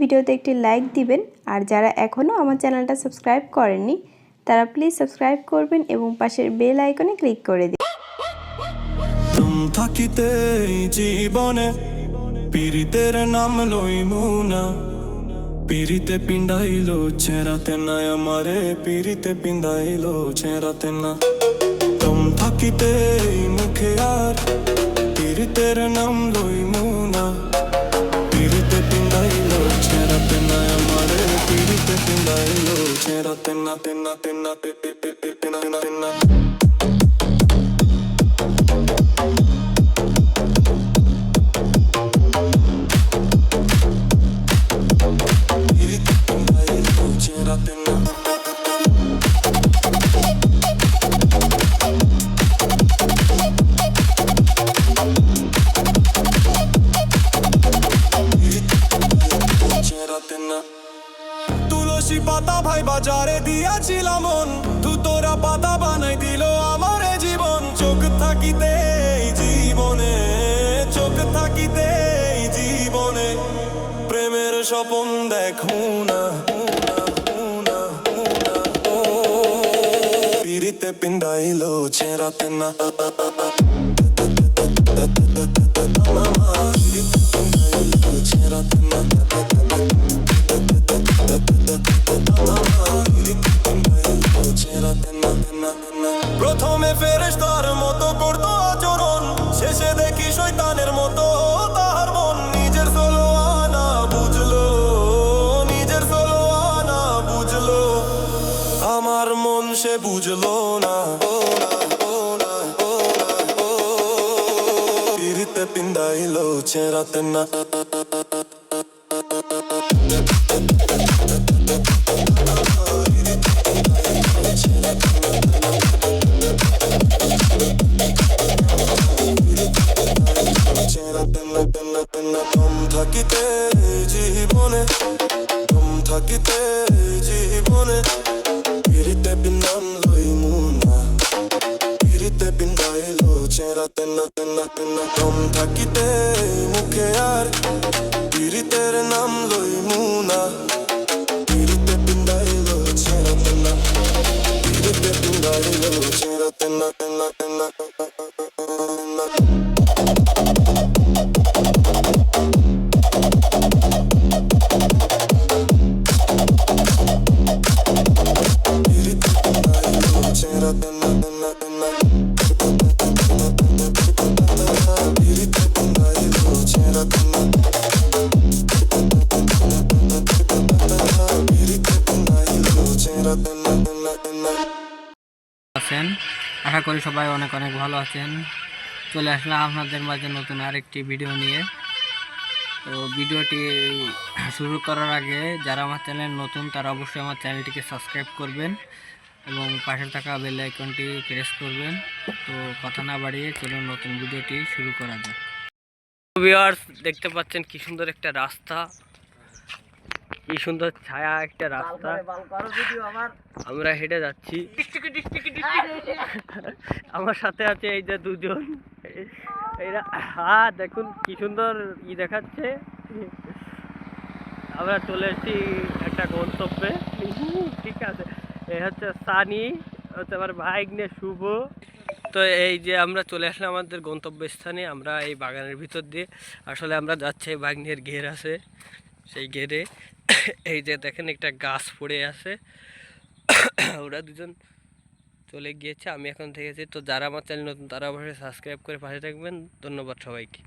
ভিডিওতে একটি লাইক দিবেন। আর যারা এখনও আমার চ্যানেলটা সাবস্ক্রাইব করেননি তারা প্লিজ সাবস্ক্রাইব করবেন এবং পাশের বেল আইকনে ক্লিক করে দিন। থাকিতে জীবনে পীড়িতের নাম লইমু না, পীড়িতে পিন্ডাইলো ছেড়াতে না আমারে, পীড়িতে পিন্ডাইলো ছেড়াতে না। তুম থাকিতে মুখে আর পীড়িতের নাম লইমু না, পীড়িতে পিন্ডাইলো ছেড়াতে না আমারে, পীড়িতে পিন্ডাইলো ছেড়াতে না তেনা তেনা তেনা তেনা তেনা। তুলসী পাতা ভাই বাজারে দিয়াছিলাম, তু তোরা পাতা বানাই দিল আমারে জীবন। চোখ থাকিতে জীবনে, চোখ থাকিতে জীবনে প্রেমের স্বপন দেখো না, পীড়িতে পিন্ডাইলো ছেড়াতে না। প্রথমে ফেরেশতার মতো করতো আচরণ, শেষে দেখি শয়তানের মতো তাহার মন। নিজের সোলো আনা বুঝলো, নিজের সোলো আনা বুঝলো, আমার মন সে বুঝলো না। পীড়িতে পিন্ডাইলো ছেড়াতে না। তুম থাকিতে জীবনে, তুম থাকিতে জীবনে পীড়িতে পিন্ডান লইমু না, পীড়িতে পিন্ডাইলো ছেড়াতে না তেনা তেনা। তুম থাকিতে মুখে আর পীড়িতের নাম লইমু না, পীড়িতে পিন্ডাইলো ছেড়াতে না, পীড়িতে পিন্ডাইলো ছেড়াতে না তেনা তেনা। আছেন, আশা করি সবাই অনেক অনেক ভালো আছেন। চলে আসলাম আপনাদের মাঝে নতুন আরেকটি ভিডিও নিয়ে। তো ভিডিওটি শুরু করার আগে যারা আমার চ্যানেল নতুন তারা অবশ্যই আমার চ্যানেলটিকে সাবস্ক্রাইব করবেন এবং পাশে থাকা বেল আইকনটি প্রেস করবেন। তো কথা না বাড়িয়ে চলুন নতুন ভিডিওটি শুরু করা যাক। ভিউয়ার্স, দেখতে পাচ্ছেন কি সুন্দর একটা রাস্তা, কি সুন্দর ছায়া একটা রাস্তা, আমরা হেঁটে যাচ্ছি। আমার সাথে আছে এই যে দুজন, এরা দেখুন কি সুন্দর দেখাচ্ছে। আমরা চলে এসেছি একটা গন্তব্যে, ঠিক আছে। এই হচ্ছে সানি, হচ্ছে আমার ভাইগনে শুভ। তো এই যে আমরা চলে আসলাম আমাদের গন্তব্যস্থানে। আমরা এই বাগানের ভিতর দিয়ে আসলে আমরা যাচ্ছি, ভাগ্নের ঘের আছে, সেই ঘেরে এই যে দেখেন একটা গাছ পড়ে আছে, ওরা দুজন চলে গিয়েছে, আমি এখন থেকেছি। তো যারা আমার চ্যানেল নতুন তারা অবশ্যই সাবস্ক্রাইব করে পাশে থাকবেন। ধন্যবাদ সবাইকে।